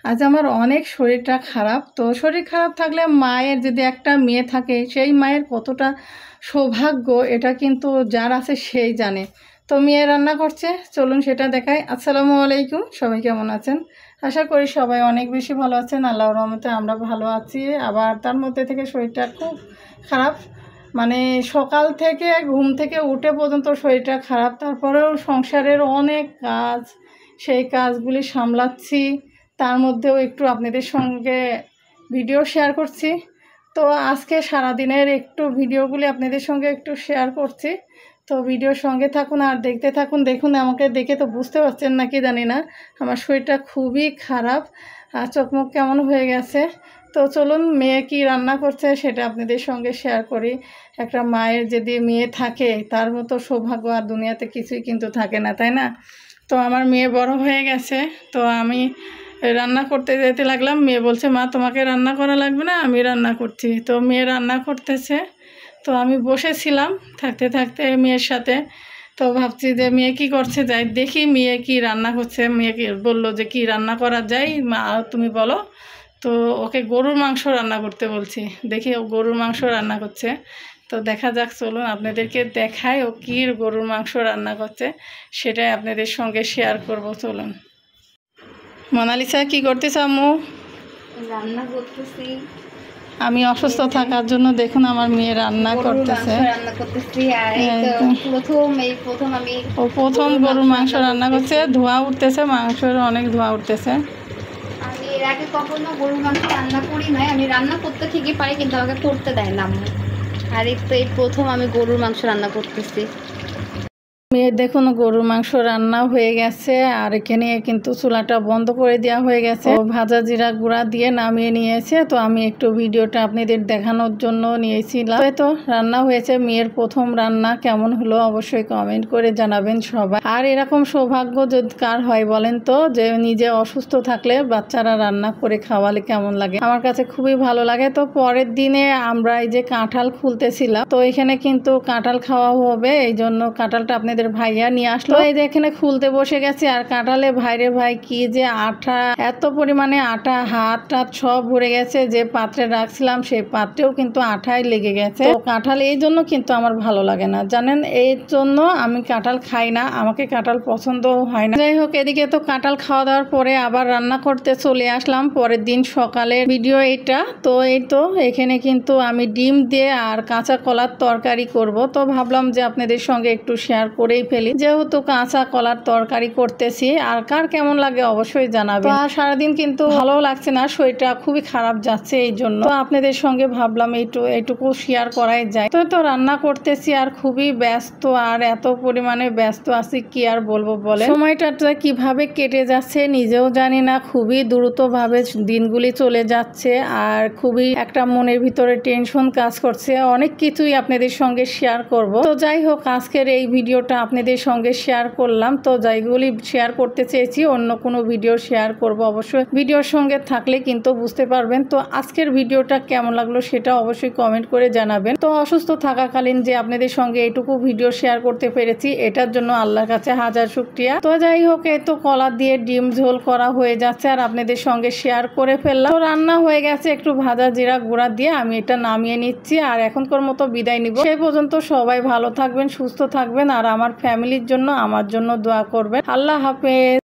আজ আমার অনেক শরীরটা খারাপ। তো শরীর খারাপ থাকলে মায়ের যদি একটা মেয়ে থাকে সেই মায়ের কতটা সৌভাগ্য এটা কিন্তু যার আছে সেই জানে। তো মেয়ে রান্না করছে, চলুন সেটা দেখাই। আসসালামু আলাইকুম, সবাই কেমন আছেন? আশা করি সবাই অনেক বেশি ভালো আছেন। আল্লাহর রহমতে আমরা ভালো আছি। আবার তার মধ্যে থেকে শরীরটা খুব খারাপ, মানে সকাল থেকে ঘুম থেকে উঠে পর্যন্ত শরীরটা খারাপ। তারপরেও সংসারের অনেক কাজ, সেই কাজগুলি সামলাচ্ছি। তার মধ্যেও একটু আপনাদের সঙ্গে ভিডিও শেয়ার করছি। তো আজকে সারাদিনের একটু ভিডিওগুলি আপনাদের সঙ্গে একটু শেয়ার করছি। তো ভিডিওর সঙ্গে থাকুন আর দেখতে থাকুন। দেখুন, আমাকে দেখে তো বুঝতে পারছেন নাকি জানি না, আমার শরীরটা খুবই খারাপ আর চোখ মুখ কেমন হয়ে গেছে। তো চলুন মেয়ে কি রান্না করছে সেটা আপনাদের সঙ্গে শেয়ার করি। একটা মায়ের যদি মেয়ে থাকে তার মতো সৌভাগ্য আর দুনিয়াতে কিছুই কিন্তু থাকে না, তাই না? তো আমার মেয়ে বড় হয়ে গেছে, তো আমি রান্না করতে যেতে লাগলাম। মেয়ে বলছে, মা তোমাকে রান্না করা লাগবে না, আমি রান্না করছি। তো মেয়ে রান্না করতেছে, তো আমি বসেছিলাম থাকতে থাকতে মেয়ের সাথে। তো ভাবছি যে মেয়ে কি করছে, যাই দেখি মেয়ে কি রান্না করছে। মেয়েকে বললো যে কি রান্না করা যায় মা তুমি বলো। তো ওকে গরুর মাংস রান্না করতে বলছি, দেখি ও গরুর মাংস রান্না করছে। তো দেখা যাক, চলুন আপনাদেরকে দেখায় ও কী গরুর মাংস রান্না করছে, সেটাই আপনাদের সঙ্গে শেয়ার করব। চলুন। মোনালিসা কি করতেছ আম্মু? রান্না করতেছি। আমি অসুস্থ থাকার জন্য দেখুন আমার মেয়ে রান্না করতেছে। প্রথম গরুর মাংস রান্না করছে, ধোঁয়া উঠতেছে, মাংসের অনেক ধোঁয়া উঠতেছে। আমি এর আগে কখনো গরুর মাংস রান্না করি নাই। আমি রান্না করতে ঠিকই পারি, কিন্তু আমাকে করতে দেয় না। আর এই প্রথম আমি গরুর মাংস রান্না করতেছি। মেয়ের দেখুন গরুর মাংস রান্না হয়ে গেছে, আর এখানে কিন্তু চুলাটা বন্ধ করে দেওয়া হয়ে গেছে। ভাজা জিরা গুঁড়া দিয়ে নামিয়ে নিয়েছে। তো আমি একটু ভিডিওটা আপনাদের দেখানোর জন্য নিয়েছিলাম। তো রান্না হয়েছে, মেয়ের প্রথম রান্না কেমন হলো অবশ্যই কমেন্ট করে জানাবেন সবাই। আর এরকম সৌভাগ্য যদি কার হয় বলেন তো, যে নিজে অসুস্থ থাকলে বাচ্চারা রান্না করে খাওয়ালে কেমন লাগে? আমার কাছে খুবই ভালো লাগে। তো পরের দিনে আমরা এই যে কাঁঠাল খুলতেছিলাম, তো এখানে কিন্তু কাঁঠাল খাওয়া হবে, এই জন্য কাঁঠালটা আপনাদের ভাইয়া নিয়ে আসলো। এই যে এখানে খুলতে বসে গেছে, আর কাঁঠালে ভাইরে ভাই কি যে আঠা, এত পরিমাণে আঠা, হাত টাত সব ভরে গেছে। যে পাত্রে রাখছিলাম সেই পাত্রেও কিন্তু আঠায় লেগে গেছে। তো কাঁঠাল এই জন্য কিন্তু আমার ভালো লাগে না, জানেন, এই জন্য আমি কাঁঠাল খাই না, আমাকে কাঁঠাল পছন্দও হয় না। যাই হোক, এদিকে তো কাঁঠাল খাওয়া দাওয়ার পরে আবার রান্না করতে চলে আসলাম। পরের দিন সকালের ভিডিও এটা। তো এই তো এখানে কিন্তু আমি ডিম দিয়ে আর কাঁচা কলার তরকারি করব। তো ভাবলাম যে আপনাদের সঙ্গে একটু শেয়ার করেই ফেলি, যেহেতু কাঁচা কলার তরকারি করতেছি। আর কার কেমন লাগে অবশ্যই জানাবেন। আর সারাদিন কিন্তু ভালো লাগছে না, শরীরটা খুবই খারাপ যাচ্ছে, এই জন্য তো আপনাদের সঙ্গে ভাবলাম এইটুকু শেয়ার করাই যায়। তো রান্না করতেছি আর খুবই ব্যস্ত, আর এত পরিমাণে ব্যস্ত আছি কি আর বলবো বলে। সময়টা কিভাবে কেটে যাচ্ছে নিজেও জানি না, খুবই দ্রুতভাবে দিনগুলি চলে যাচ্ছে। আর খুবই একটা মনের ভিতরে টেনশন কাজ করছে, অনেক কিছুই আপনাদের সঙ্গে শেয়ার করব। তো যাই হোক, আজকের এই ভিডিওটা আপনাদের সঙ্গে শেয়ার করলাম। তো যাইগুলি শেয়ার করতে চেয়েছি অন্য কোনো ভিডিও শেয়ার করব, অবশ্যই ভিডিওর সঙ্গে থাকলে কিন্তু বুঝতে পারবেন। তো আজকের ভিডিওটা কেমন লাগলো সেটা অবশ্যই কমেন্ট করে জানাবেন। তো অসুস্থ থাকাকালীন যে আপনাদের সঙ্গে এইটুকু ভিডিও শেয়ার করতে পেরেছি, এটার জন্য আল্লাহর কাছে হাজার শুকরিয়া। তো যাই হোক, এই তো কলা দিয়ে ডিম ঝোল করা হয়ে যাচ্ছে আর আপনাদের সঙ্গে শেয়ার করে ফেললাম। তো রান্না হয়ে গেছে, একটু ভাজা জিরা গুঁড়া দিয়ে আমি এটা নামিয়ে নিচ্ছি। আর এখনকার মতো বিদায় নিব। সেই পর্যন্ত সবাই ভালো থাকবেন, সুস্থ থাকবেন, আর আমার ফ্যামিলির জন্য আমার জন্য দোয়া করবেন। আল্লাহ হাফেজ।